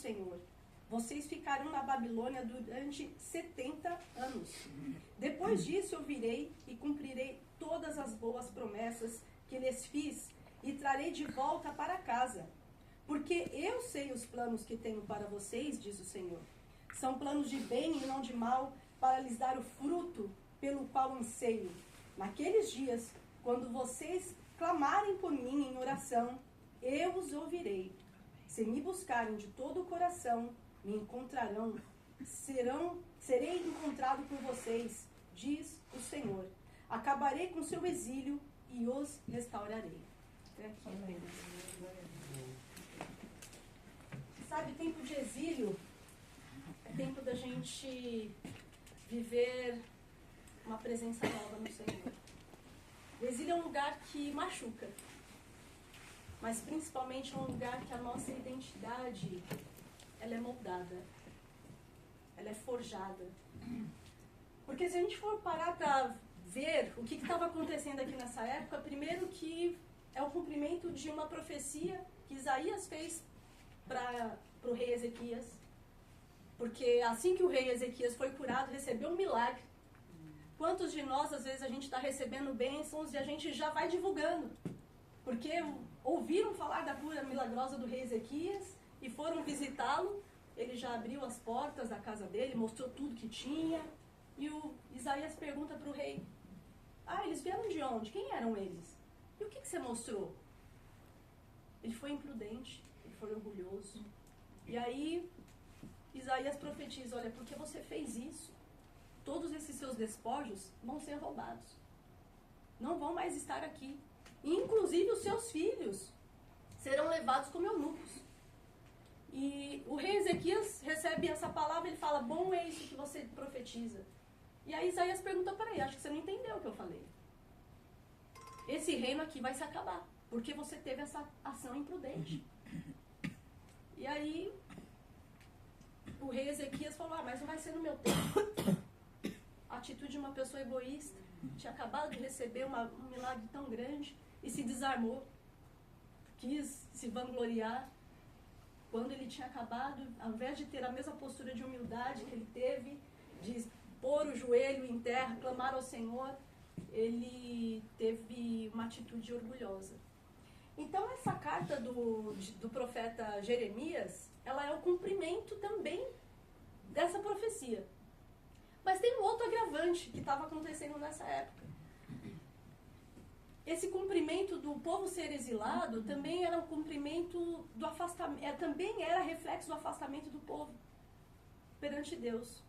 Senhor. Vocês ficarão na Babilônia durante 70 anos. Depois disso eu virei e cumprirei todas as boas promessas que lhes fiz e trarei de volta para casa. Porque eu sei os planos que tenho para vocês, diz o Senhor. São planos de bem e não de mal, para lhes dar o fruto pelo qual anseio. Naqueles dias, quando vocês clamarem por mim em oração, eu os ouvirei. Se me buscarem de todo o coração, me encontrarão. Serei encontrado por vocês, diz o Senhor. Acabarei com seu exílio e os restaurarei. Sabe, tempo de exílio é tempo da gente viver uma presença nova no Senhor. O exílio é um lugar que machuca, mas principalmente é um lugar que a nossa identidade, ela é moldada, ela é forjada. Porque se a gente for parar para ver o que estava acontecendo aqui nessa época, primeiro que é o cumprimento de uma profecia que Isaías fez para o rei Ezequias. Porque assim que o rei Ezequias foi curado, recebeu um milagre. Quantos de nós, às vezes, a gente está recebendo bênçãos e a gente já vai divulgando? Porque ouviram falar da cura milagrosa do rei Ezequias e foram visitá-lo. Ele já abriu as portas da casa dele, mostrou tudo que tinha. E o Isaías pergunta para o rei: eles vieram de onde? Quem eram eles? E o que você mostrou? Ele foi imprudente, ele foi orgulhoso. E aí Isaías profetiza: olha, porque você fez isso, todos esses seus despojos vão ser roubados. Não vão mais estar aqui. Inclusive os seus filhos serão levados como eunucos. E o rei Ezequias recebe essa palavra e ele fala: bom é isso que você profetiza. E aí Isaías pergunta: peraí, acho que você não entendeu o que eu falei. Esse reino aqui vai se acabar, porque você teve essa ação imprudente. E aí o rei Ezequias falou: mas não vai ser no meu tempo. A atitude de uma pessoa egoísta, tinha acabado de receber um milagre tão grande e se desarmou. Quis se vangloriar quando ele tinha acabado, ao invés de ter a mesma postura de humildade que ele teve, de pôr o joelho em terra, clamar ao Senhor, ele teve uma atitude orgulhosa. Então essa carta do profeta Jeremias, ela é o cumprimento também dessa profecia. Mas tem um outro agravante que estava acontecendo nessa época. Esse cumprimento do povo ser exilado também era um cumprimento do afastamento, também era reflexo do afastamento do povo perante Deus.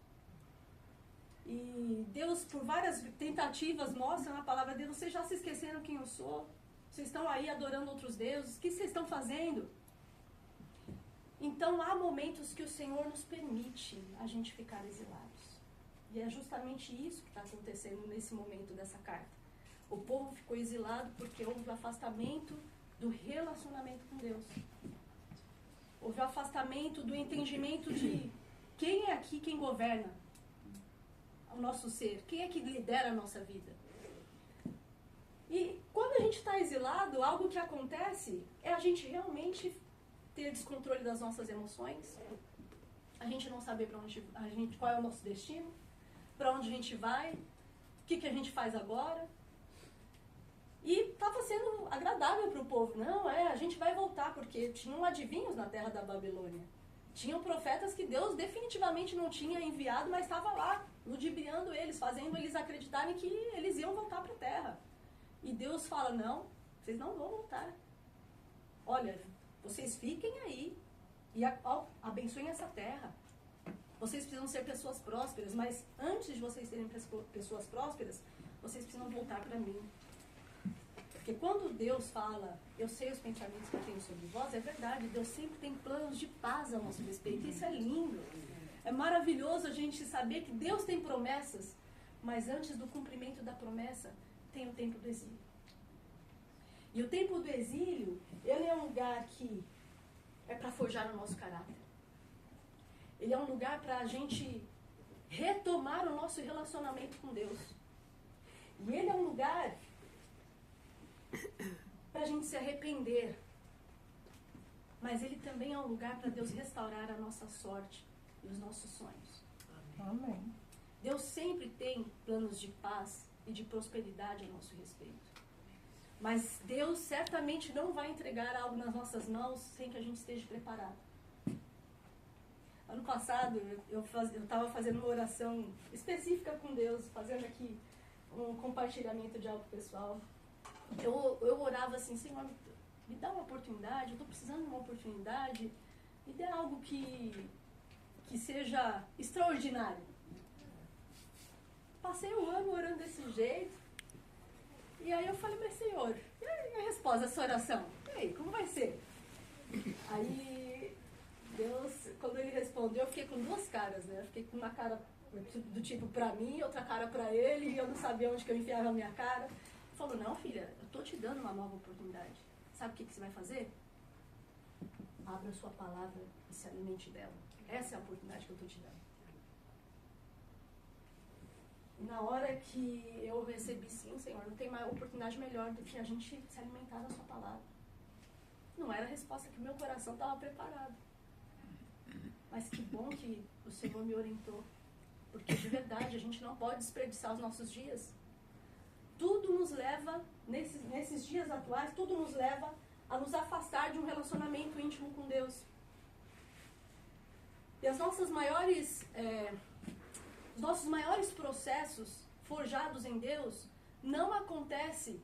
E Deus, por várias tentativas, mostra na palavra dele: vocês já se esqueceram quem eu sou? Vocês estão aí adorando outros deuses? O que vocês estão fazendo? Então há momentos que o Senhor nos permite a gente ficar exilados. E é justamente isso que está acontecendo nesse momento dessa carta. O povo ficou exilado porque houve o afastamento do relacionamento com Deus. Houve o afastamento do entendimento de quem é aqui quem governa o nosso ser, quem é que lidera a nossa vida. E quando a gente está exilado, algo que acontece é a gente realmente ter descontrole das nossas emoções, a gente não saber qual é o nosso destino, para onde a gente vai, o que a gente faz agora. E estava sendo agradável para o povo. Não, a gente vai voltar, porque tinham adivinhos na terra da Babilônia. Tinham profetas que Deus definitivamente não tinha enviado, mas estava lá, ludibriando eles, fazendo eles acreditarem que eles iam voltar para a terra. E Deus fala: não, vocês não vão voltar. Olha, vocês fiquem aí e abençoem essa terra. Vocês precisam ser pessoas prósperas, mas antes de vocês serem pessoas prósperas, vocês precisam voltar para mim. Porque quando Deus fala: eu sei os pensamentos que eu tenho sobre vós, é verdade, Deus sempre tem planos de paz a nosso respeito. Isso é lindo. É maravilhoso a gente saber que Deus tem promessas, mas antes do cumprimento da promessa, tem o tempo do exílio. E o tempo do exílio, ele é um lugar que é para forjar o nosso caráter. Ele é um lugar para a gente retomar o nosso relacionamento com Deus. E ele é um lugar para a gente se arrepender. mas ele também é um lugar para Deus restaurar a nossa sorte e os nossos sonhos. Amém. Deus sempre tem planos de paz e de prosperidade a nosso respeito. Mas Deus certamente não vai entregar algo nas nossas mãos sem que a gente esteja preparado. Ano passado, eu estava fazendo uma oração específica com Deus, fazendo aqui um compartilhamento de algo pessoal. Eu orava assim: Senhor, me dá uma oportunidade, eu estou precisando de uma oportunidade, me dê algo que seja extraordinário. Passei o ano orando desse jeito, e aí eu falei para o Senhor, e a resposta dessa oração? E aí, como vai ser? Aí Deus, quando ele respondeu, eu fiquei com duas caras, né? Eu fiquei com uma cara do tipo para mim, outra cara para ele, e eu não sabia onde que eu enfiava a minha cara. Ele falou: não, filha, eu tô te dando uma nova oportunidade. Sabe o que você vai fazer? Abra a sua palavra e se alimente dela. Essa é a oportunidade que eu tô te dando. E na hora que eu recebi: sim, Senhor, não tem mais oportunidade melhor do que a gente se alimentar da sua palavra. Não era a resposta que o meu coração estava preparado. Mas que bom que o Senhor me orientou. Porque de verdade a gente não pode desperdiçar os nossos dias. Tudo nos leva, nesses dias atuais, tudo nos leva a nos afastar de um relacionamento íntimo com Deus. E os nossos maiores processos forjados em Deus não acontecem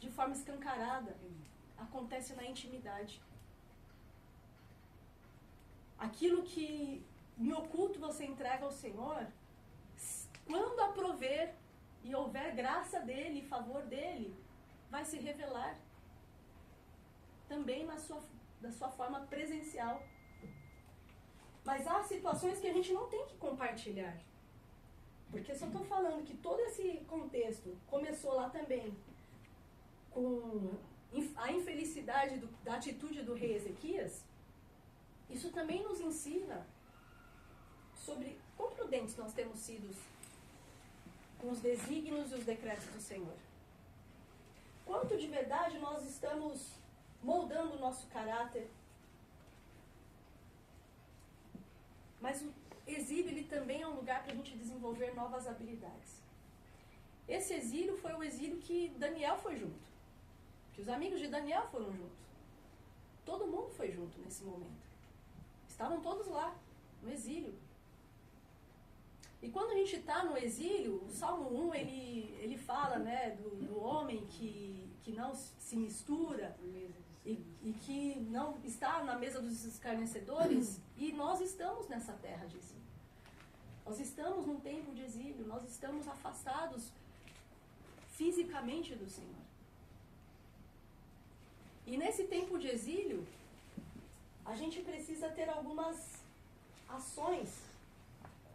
de forma escancarada. Acontece na intimidade. Aquilo que em oculto você entrega ao Senhor, quando aprover e houver graça dele e favor dele, vai se revelar também da sua forma presencial. Mas há situações que a gente não tem que compartilhar. Porque se eu estou falando que todo esse contexto começou lá também com a infelicidade da atitude do rei Ezequias, isso também nos ensina sobre quão prudentes nós temos sido com os desígnios e os decretos do Senhor. Quanto de verdade nós estamos moldando o nosso caráter. Mas o exílio, ele também é um lugar para a gente desenvolver novas habilidades. Esse exílio foi o exílio que Daniel foi junto. Que os amigos de Daniel foram juntos. Todo mundo foi junto nesse momento. Estavam todos lá, no exílio. E quando a gente está no exílio, o Salmo 1, ele fala, né, do homem que não se mistura e que não está na mesa dos escarnecedores, e nós estamos nessa terra de exílio. Nós estamos num tempo de exílio, nós estamos afastados fisicamente do Senhor. E nesse tempo de exílio, a gente precisa ter algumas ações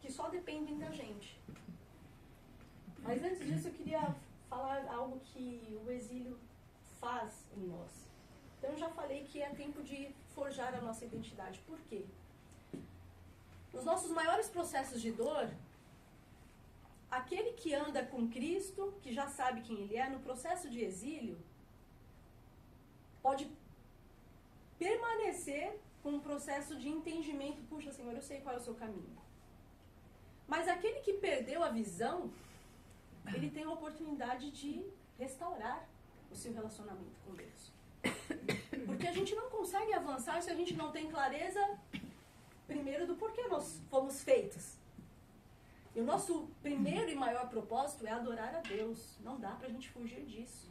que só dependem da gente. Mas antes disso eu queria falar algo que o exílio faz em nós. Então eu já falei que é tempo de forjar a nossa identidade. Por quê? Nos nossos maiores processos de dor, aquele que anda com Cristo, que já sabe quem ele é, no processo de exílio, pode permanecer com um processo de entendimento. Puxa, Senhor, eu sei qual é o seu caminho. Mas aquele que perdeu a visão, ele tem a oportunidade de restaurar o seu relacionamento com Deus. Porque a gente não consegue avançar se a gente não tem clareza, primeiro, do porquê nós fomos feitos. E o nosso primeiro e maior propósito é adorar a Deus. Não dá pra gente fugir disso.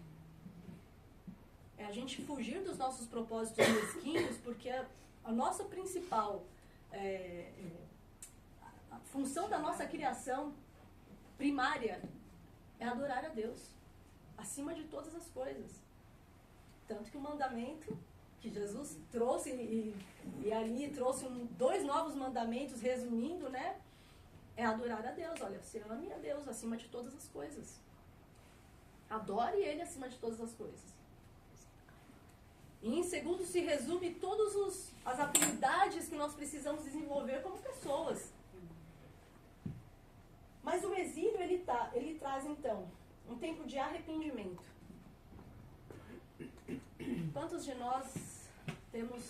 É a gente fugir dos nossos propósitos mesquinhos, porque a nossa principal a função da nossa criação primária é adorar a Deus, acima de todas as coisas. Tanto que o mandamento que Jesus trouxe, e ali trouxe 2 novos mandamentos, resumindo, né? É adorar a Deus. Olha, você ame a Deus acima de todas as coisas. Adore Ele acima de todas as coisas. E em segundo se resume todas as habilidades que nós precisamos desenvolver como pessoas. Mas o exílio, ele traz então um tempo de arrependimento. Quantos de nós temos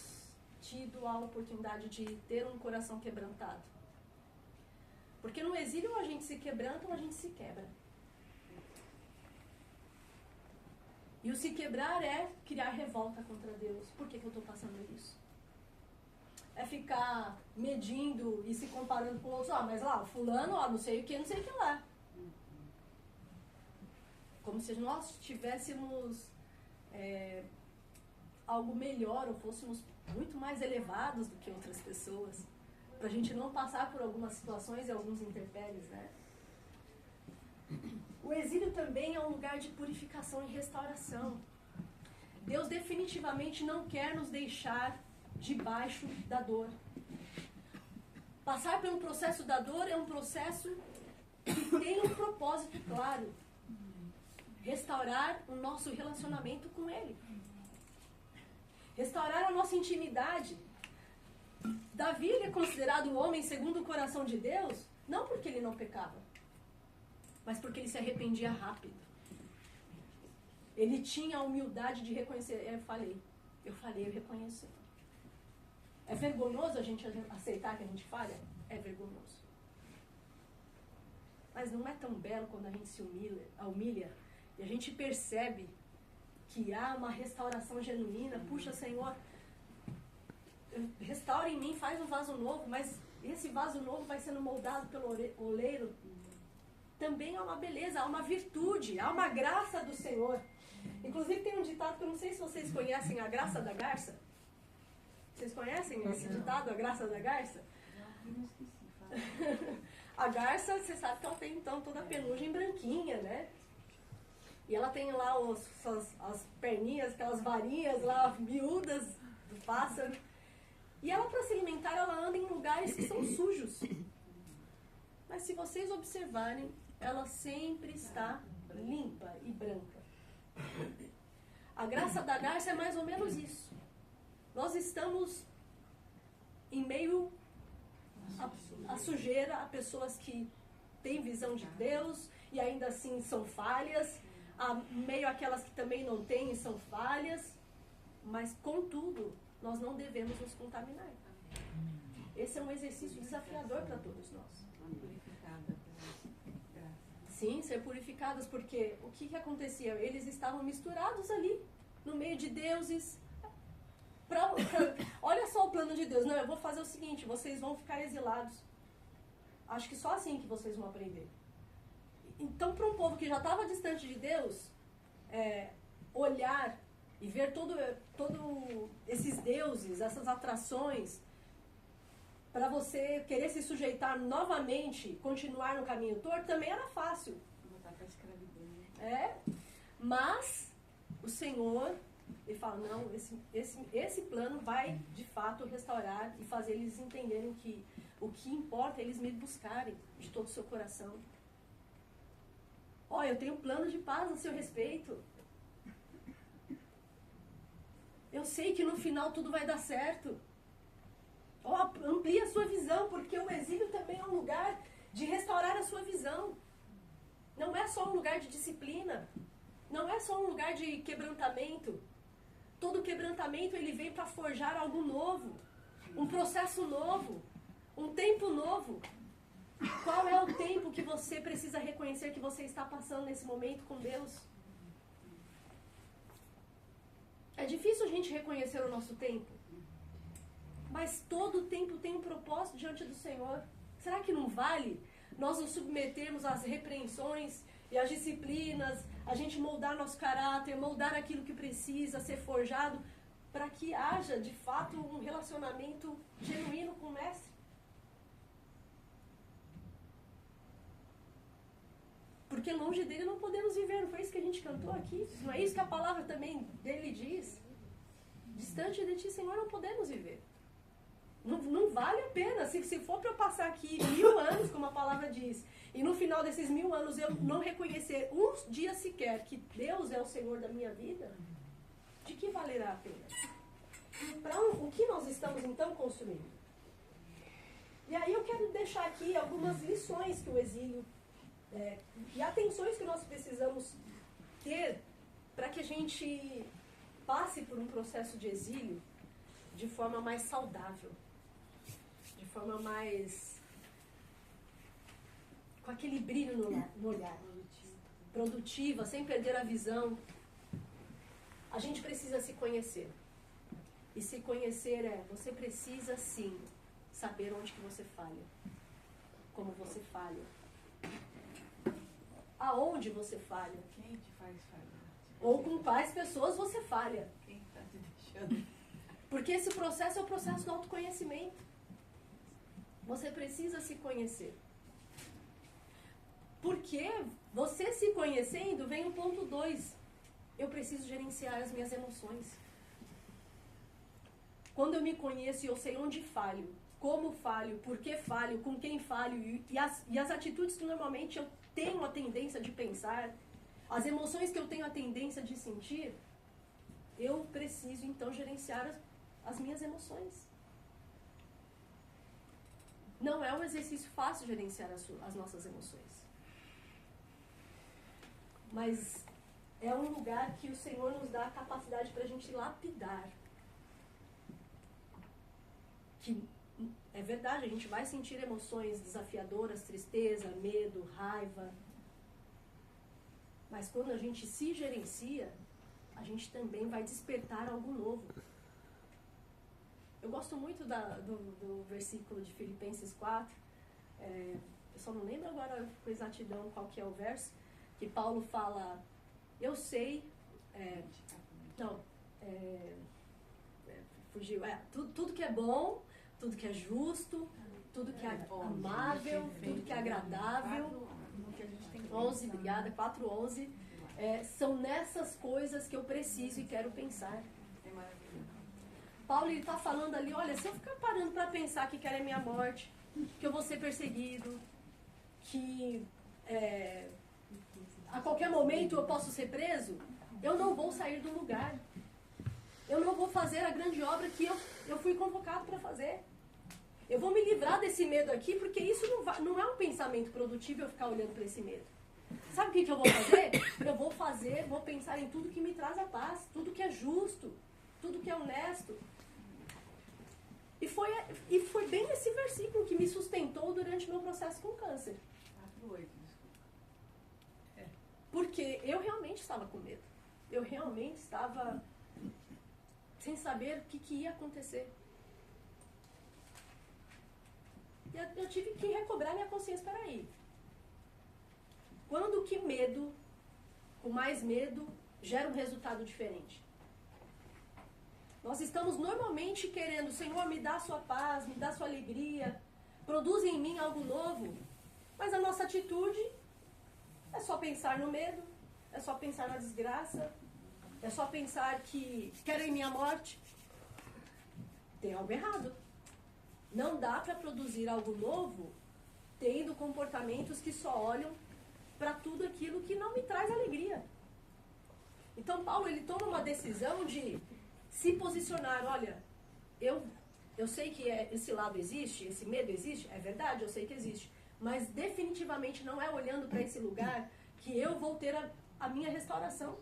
tido a oportunidade de ter um coração quebrantado. Porque no exílio ou a gente se quebranta ou a gente se quebra. E o se quebrar é criar revolta contra Deus. Por que eu estou passando isso? É ficar medindo e se comparando com outros. Mas lá, fulano, não sei o que, não sei o que lá. Como se nós tivéssemos algo melhor ou fôssemos muito mais elevados do que outras pessoas. Para a gente não passar por algumas situações e alguns intempéries, né? O exílio também é um lugar de purificação e restauração. Deus definitivamente não quer nos deixar debaixo da dor. Passar pelo processo da dor é um processo que tem um propósito claro. Restaurar o nosso relacionamento com Ele. Restaurar a nossa intimidade. Davi é considerado o homem segundo o coração de Deus, não porque ele não pecava, mas porque ele se arrependia rápido. Ele tinha a humildade de reconhecer. Eu reconheço. É vergonhoso a gente aceitar que a gente falha? É vergonhoso. Mas não é tão belo quando a gente se humilha e a gente percebe que há uma restauração genuína. Puxa, Senhor, restaura em mim, faz um vaso novo, mas esse vaso novo vai sendo moldado pelo oleiro. Também há uma beleza, há uma virtude, há uma graça do Senhor. Inclusive tem um ditado que eu não sei se vocês conhecem, a graça da garça. Vocês conhecem esse ditado, a graça da garça? A garça, você sabe que ela tem então toda a penugem branquinha, né? E ela tem lá as perninhas, aquelas varinhas lá miúdas do pássaro. E ela, para se alimentar, ela anda em lugares que são sujos. Mas se vocês observarem, ela sempre está limpa e branca. A graça da garça é mais ou menos isso. Nós estamos em meio à sujeira, a pessoas que têm visão de Deus e ainda assim são falhas, a meio àquelas que também não têm e são falhas, mas contudo, nós não devemos nos contaminar. Esse é um exercício desafiador para todos nós. Sim, ser purificadas, porque o que acontecia? Eles estavam misturados ali, no meio de deuses. Olha só o plano de Deus. Não, eu vou fazer o seguinte, vocês vão ficar exilados. Acho que só assim que vocês vão aprender. Então, para um povo que já estava distante de Deus, olhar e ver todo esses deuses, essas atrações, para você querer se sujeitar novamente, continuar no caminho torto, também era fácil. Voltar para a escravidão. Mas o Senhor, ele fala, não, esse plano vai de fato restaurar e fazer eles entenderem que o que importa é eles me buscarem de todo o seu coração. Eu tenho um plano de paz a seu respeito. Eu sei que no final tudo vai dar certo. Amplie a sua visão, porque o exílio também é um lugar de restaurar a sua visão. Não é só um lugar de disciplina. Não é só um lugar de quebrantamento. Todo quebrantamento ele vem para forjar algo novo. Um processo novo. Um tempo novo. Qual é o tempo que você precisa reconhecer que você está passando nesse momento com Deus? É difícil a gente reconhecer o nosso tempo. Mas todo tempo tem um propósito diante do Senhor. Será que não vale nós nos submetermos às repreensões e às disciplinas, a gente moldar nosso caráter, moldar aquilo que precisa ser forjado, para que haja, de fato, um relacionamento genuíno com o Mestre? Porque longe dele não podemos viver, não foi isso que a gente cantou aqui? Não é isso que a palavra também dele diz? Distante de ti, Senhor, não podemos viver. Não vale a pena. Se for para eu passar aqui 1000 anos, como a palavra diz, e no final desses 1000 anos eu não reconhecer um dia sequer que Deus é o Senhor da minha vida, de que valerá a pena? O que nós estamos então construindo? E aí eu quero deixar aqui algumas lições que o exílio e atenções que nós precisamos ter para que a gente passe por um processo de exílio de forma mais saudável, de forma mais... com aquele brilho no olhar, produtiva, sem perder a visão. A gente precisa se conhecer. E se conhecer você precisa sim saber onde que você falha, como você falha, aonde você falha. Quem te faz falhar? Ou com quais pessoas você falha. Quem está te deixando? Porque esse processo é o processo do autoconhecimento. Você precisa se conhecer. Porque você se conhecendo, vem o ponto 2. Eu preciso gerenciar as minhas emoções. Quando eu me conheço e eu sei onde falho, como falho, por que falho, com quem falho e as atitudes que normalmente eu tenho a tendência de pensar, as emoções que eu tenho a tendência de sentir, eu preciso então gerenciar as minhas emoções. Não é um exercício fácil gerenciar as nossas emoções. Mas é um lugar que o Senhor nos dá a capacidade para a gente lapidar. Que é verdade, a gente vai sentir emoções desafiadoras, tristeza, medo, raiva. Mas quando a gente se gerencia, a gente também vai despertar algo novo. Eu gosto muito do versículo de Filipenses 4. Eu só não lembro agora com exatidão qual que é o verso, que Paulo fala, eu sei... fugiu. Tudo que é bom, tudo que é justo, tudo que é amável, tudo que é agradável. 11, obrigada, 4:11. São nessas coisas que eu preciso e quero pensar. Paulo está falando ali, olha, se eu ficar parando para pensar que quero a minha morte, que eu vou ser perseguido, que a qualquer momento eu posso ser preso, eu não vou sair do lugar. Eu não vou fazer a grande obra que eu fui convocado para fazer. Eu vou me livrar desse medo aqui, porque isso não é um pensamento produtivo eu ficar olhando para esse medo. Sabe o que eu vou fazer? Eu vou pensar em tudo que me traz a paz, tudo que é justo, tudo que é honesto. E foi bem esse versículo que me sustentou durante o meu processo com câncer. 4:8. Porque eu realmente estava com medo. Eu realmente estava sem saber o que ia acontecer. E eu tive que recobrar minha consciência. Peraí. Quando que medo, com mais medo, gera um resultado diferente? Nós estamos normalmente querendo, Senhor, me dá a sua paz, me dá a sua alegria, produz em mim algo novo. Mas a nossa atitude é só pensar no medo, é só pensar na desgraça, é só pensar que quero em minha morte. Tem algo errado. Não dá para produzir algo novo tendo comportamentos que só olham para tudo aquilo que não me traz alegria. Então Paulo, ele toma uma decisão de se posicionar. Olha, eu sei que esse lado existe, esse medo existe, é verdade, eu sei que existe. Mas definitivamente não é olhando para esse lugar que eu vou ter a minha restauração.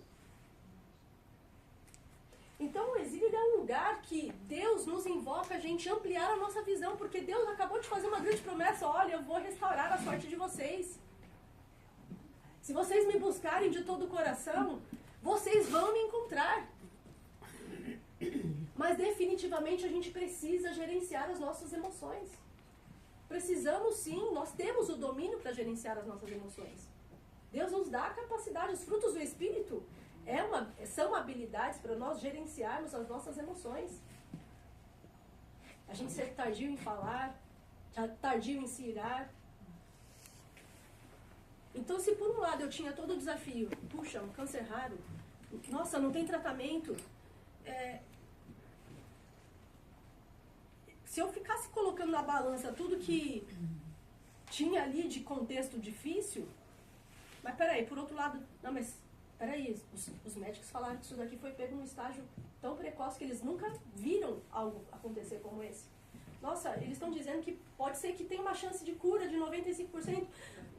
Então o exílio é um lugar que Deus nos invoca a gente ampliar a nossa visão, porque Deus acabou de fazer uma grande promessa, olha, eu vou restaurar a sorte de vocês. Se vocês me buscarem de todo o coração, vocês vão me encontrar. Mas definitivamente a gente precisa gerenciar as nossas emoções. Precisamos sim, nós temos o domínio para gerenciar as nossas emoções. Deus nos dá a capacidade, os frutos do Espírito são habilidades para nós gerenciarmos as nossas emoções. A gente ser tardio em falar, tardio em se irar. Então, se por um lado eu tinha todo o desafio, puxa, um câncer raro, nossa, não tem tratamento, se eu ficasse colocando na balança tudo que tinha ali de contexto difícil, mas peraí, por outro lado, não, mas peraí, os médicos falaram que isso daqui foi pego num estágio tão precoce que eles nunca viram algo acontecer como esse. Nossa, eles estão dizendo que pode ser que tenha uma chance de cura de 95%.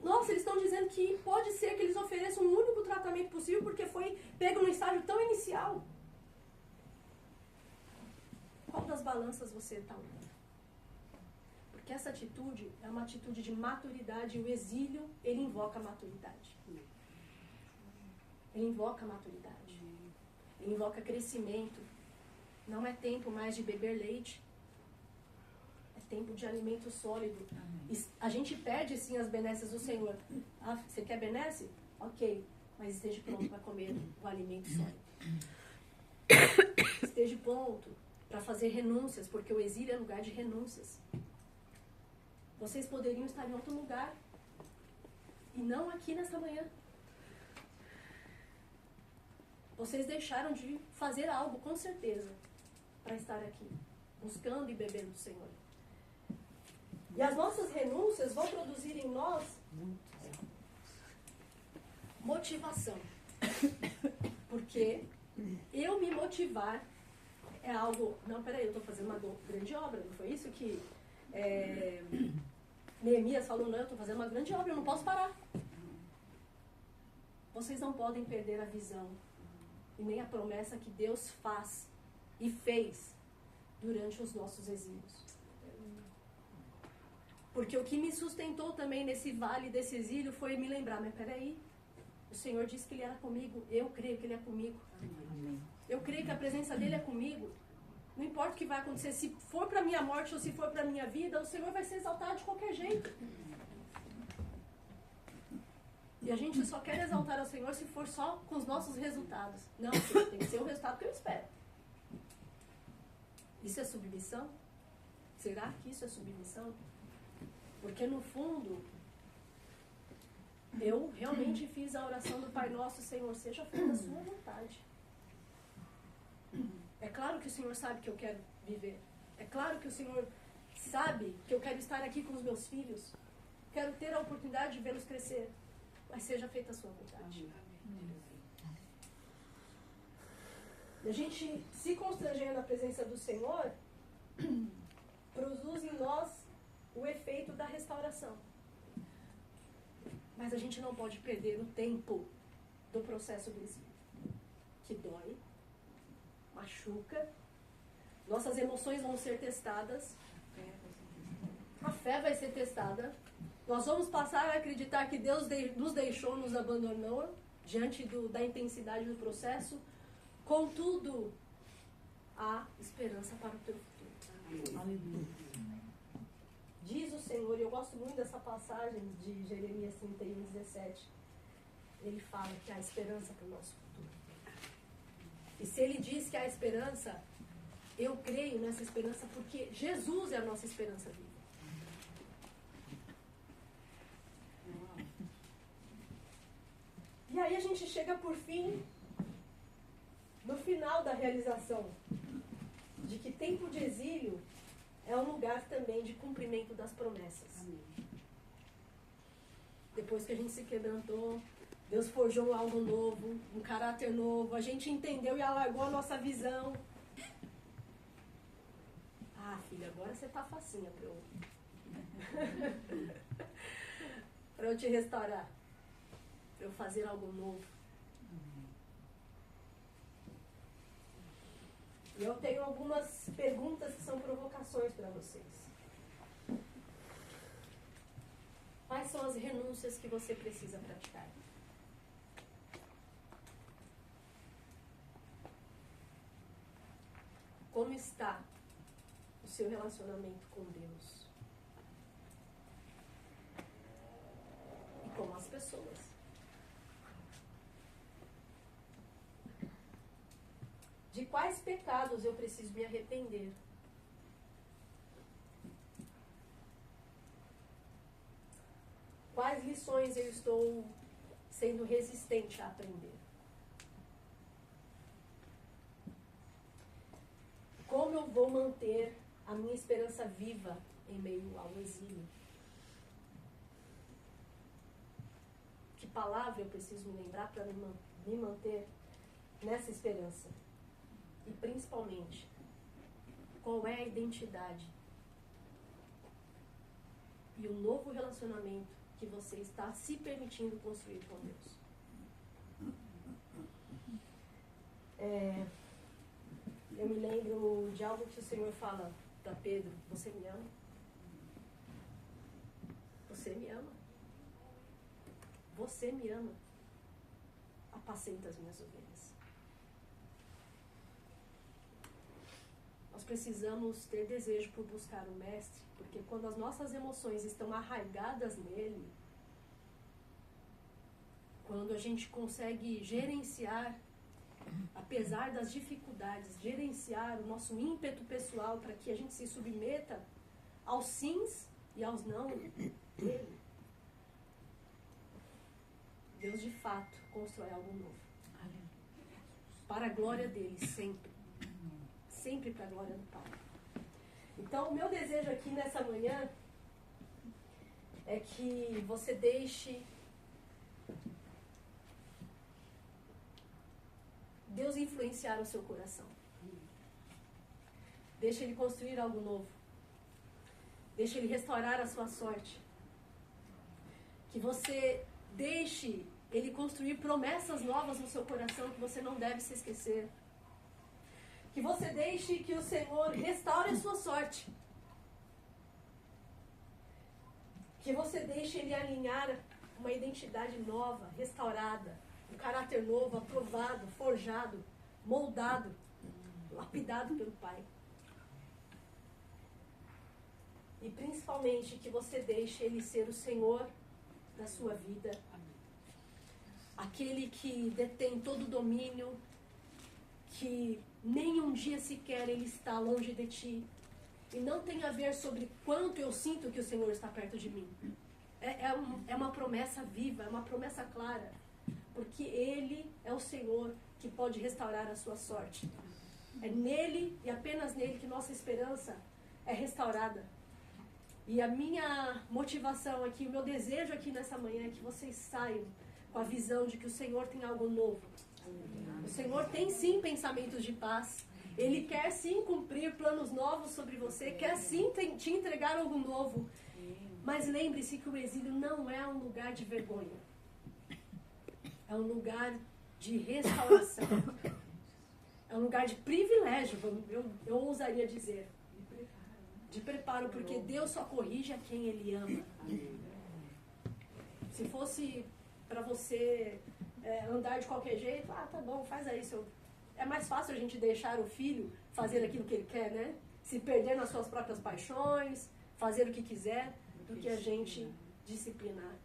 Nossa, eles estão dizendo que pode ser que eles ofereçam um único tratamento possível porque foi pego num estágio tão inicial. Qual das balanças você está olhando? Porque essa atitude é uma atitude de maturidade, e o exílio, ele invoca a maturidade. Ele invoca a maturidade. Ele invoca crescimento. Não é tempo mais de beber leite. É tempo de alimento sólido. A gente pede, sim, as benesses do Senhor. Ah, você quer benesse? Ok. Mas esteja pronto para comer o alimento sólido. Esteja pronto para fazer renúncias, porque o exílio é lugar de renúncias. Vocês poderiam estar em outro lugar. E não aqui nessa manhã. Vocês deixaram de fazer algo, com certeza, para estar aqui, buscando e bebendo do Senhor. E as nossas renúncias vão produzir em nós motivação. Porque eu me motivar é algo... Não, peraí, eu estou fazendo uma grande obra, não foi isso que Neemias falou? Não, eu estou fazendo uma grande obra, eu não posso parar. Vocês não podem perder a visão e nem a promessa que Deus faz e fez durante os nossos exílios. Porque o que me sustentou também nesse vale desse exílio foi me lembrar, mas peraí, o Senhor disse que Ele era comigo, eu creio que Ele é comigo. Eu creio que a presença dEle é comigo. Não importa o que vai acontecer, se for para a minha morte ou se for para a minha vida, o Senhor vai ser exaltado de qualquer jeito. E a gente só quer exaltar ao Senhor se for só com os nossos resultados. Não, Senhor, tem que ser o resultado que eu espero. Isso é submissão? Será que isso é submissão? Porque no fundo, eu realmente fiz a oração do Pai Nosso, Senhor, seja feita a sua vontade. É claro que o Senhor sabe que eu quero viver. É claro que o Senhor sabe que eu quero estar aqui com os meus filhos. Quero ter a oportunidade de vê-los crescer. Mas seja feita a sua vontade. E a gente se constranger na presença do Senhor produz em nós o efeito da restauração. Mas a gente não pode perder o tempo do processo do exílio, que dói, machuca, nossas emoções vão ser testadas, a fé vai ser testada, nós vamos passar a acreditar que Deus nos deixou, nos abandonou diante da intensidade do processo. Contudo, há esperança para o teu futuro. Aleluia. Diz o Senhor, e eu gosto muito dessa passagem de Jeremias 31:17. Ele fala que há esperança para o nosso futuro. E se ele diz que há esperança, eu creio nessa esperança porque Jesus é a nossa esperança viva. E aí a gente chega por fim, no final da realização, de que tempo de exílio é um lugar também de cumprimento das promessas. Amém. Depois que a gente se quebrantou, Deus forjou algo novo, um caráter novo, a gente entendeu e alargou a nossa visão. Ah, filha, agora você tá facinha para eu te restaurar. Para eu fazer algo novo. E eu tenho algumas perguntas que são provocações para vocês. Quais são as renúncias que você precisa praticar? Como está o seu relacionamento com Deus? E com as pessoas? De quais pecados eu preciso me arrepender? Quais lições eu estou sendo resistente a aprender? Como eu vou manter a minha esperança viva em meio ao exílio? Que palavra eu preciso me lembrar para me manter nessa esperança? E principalmente, qual é a identidade e o novo relacionamento que você está se permitindo construir com Deus? Eu me lembro de algo que o Senhor fala para Pedro: você me ama? Você me ama? Você me ama? Apacenta as minhas ovelhas. Nós precisamos ter desejo por buscar o Mestre, porque quando as nossas emoções estão arraigadas nele, quando a gente consegue gerenciar, apesar das dificuldades, gerenciar o nosso ímpeto pessoal para que a gente se submeta aos sims e aos não dele, Deus de fato constrói algo novo. Para a glória dele, sempre. Sempre para a glória do Pai. Então, o meu desejo aqui nessa manhã é que você deixe Deus influenciar o seu coração. Deixe Ele construir algo novo. Deixe Ele restaurar a sua sorte. Que você deixe Ele construir promessas novas no seu coração que você não deve se esquecer. Que você deixe que o Senhor restaure a sua sorte. Que você deixe Ele alinhar uma identidade nova, restaurada, um caráter novo, aprovado, forjado, moldado, lapidado pelo Pai. E principalmente que você deixe Ele ser o Senhor da sua vida. Aquele que detém todo o domínio, que nem um dia sequer Ele está longe de ti. E não tem a ver sobre quanto eu sinto que o Senhor está perto de mim. É uma promessa viva, é uma promessa clara. Porque Ele é o Senhor que pode restaurar a sua sorte. É nele e apenas nele que nossa esperança é restaurada. E a minha motivação aqui, o meu desejo aqui nessa manhã é que vocês saiam com a visão de que o Senhor tem algo novo. O Senhor tem sim pensamentos de paz. Ele quer sim cumprir planos novos sobre você, quer sim te entregar algo novo. Mas lembre-se que o exílio não é um lugar de vergonha. É um lugar de restauração. É um lugar de privilégio, eu ousaria dizer. De preparo, porque Deus só corrige a quem Ele ama. Se fosse para você andar de qualquer jeito, tá bom, faz aí. É mais fácil a gente deixar o filho fazer aquilo que ele quer, né? Se perder nas suas próprias paixões, fazer o que quiser, do que a gente disciplinar.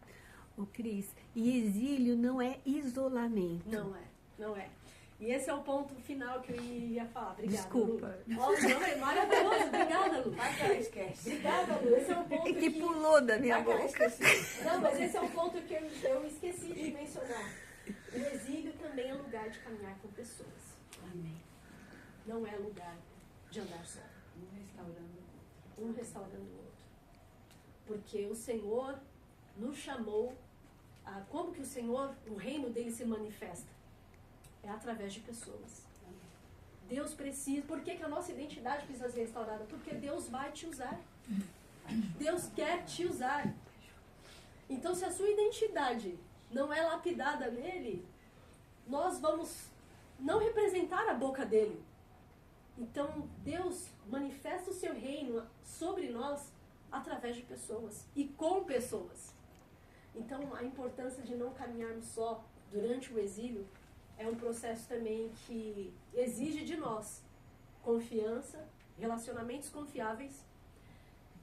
Ô Cris, e exílio não é isolamento. Não é. E esse é o ponto final que eu ia falar. Obrigada, Desculpa. Lu. Nossa, não, é maravilhoso. Obrigada, Lu. Vai que ela esquece. Obrigada, Lu. Esse é um ponto Que pulou da minha Vai que ela boca. esquece. Não, mas esse é um ponto que eu esqueci de mencionar. O exílio também é lugar de caminhar com pessoas. Amém. Não é lugar de andar só. Um restaurando o outro. Porque o Senhor nos chamou a... Como que o Senhor, o reino dele se manifesta? É através de pessoas. Deus precisa... Por que a nossa identidade precisa ser restaurada? Porque Deus vai te usar. Deus quer te usar. Então, se a sua identidade não é lapidada nele, nós vamos não representar a boca dele. Então, Deus manifesta o seu reino sobre nós através de pessoas e com pessoas. Então, a importância de não caminharmos só durante o exílio é um processo também que exige de nós confiança, relacionamentos confiáveis,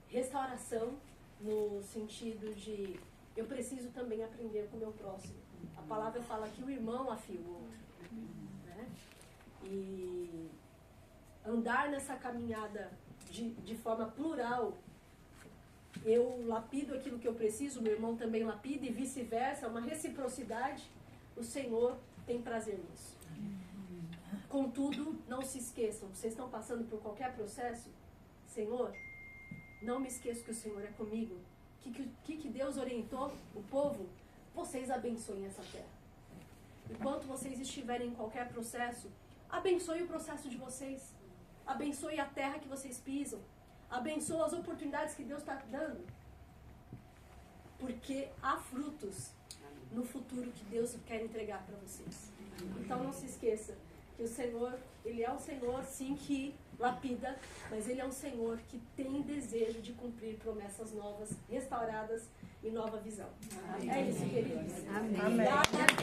restauração, no sentido de eu preciso também aprender com o meu próximo. A palavra fala que o irmão afia o outro. Né? E andar nessa caminhada de forma plural, eu lapido aquilo que eu preciso, meu irmão também lapida e vice-versa, uma reciprocidade, o Senhor tem prazer nisso. Contudo, não se esqueçam, vocês estão passando por qualquer processo, Senhor, não me esqueço que o Senhor é comigo. Que Deus orientou o povo? Vocês abençoem essa terra. Enquanto vocês estiverem em qualquer processo, abençoe o processo de vocês. Abençoe a terra que vocês pisam. Abençoe as oportunidades que Deus está dando. Porque há frutos no futuro que Deus quer entregar para vocês. Então não se esqueça que o Senhor, Ele é um Senhor, sim, que lapida, mas Ele é um Senhor que tem desejo de cumprir promessas novas, restauradas e nova visão. Amém. É isso que Ele diz. Amém. Amém. Obrigada.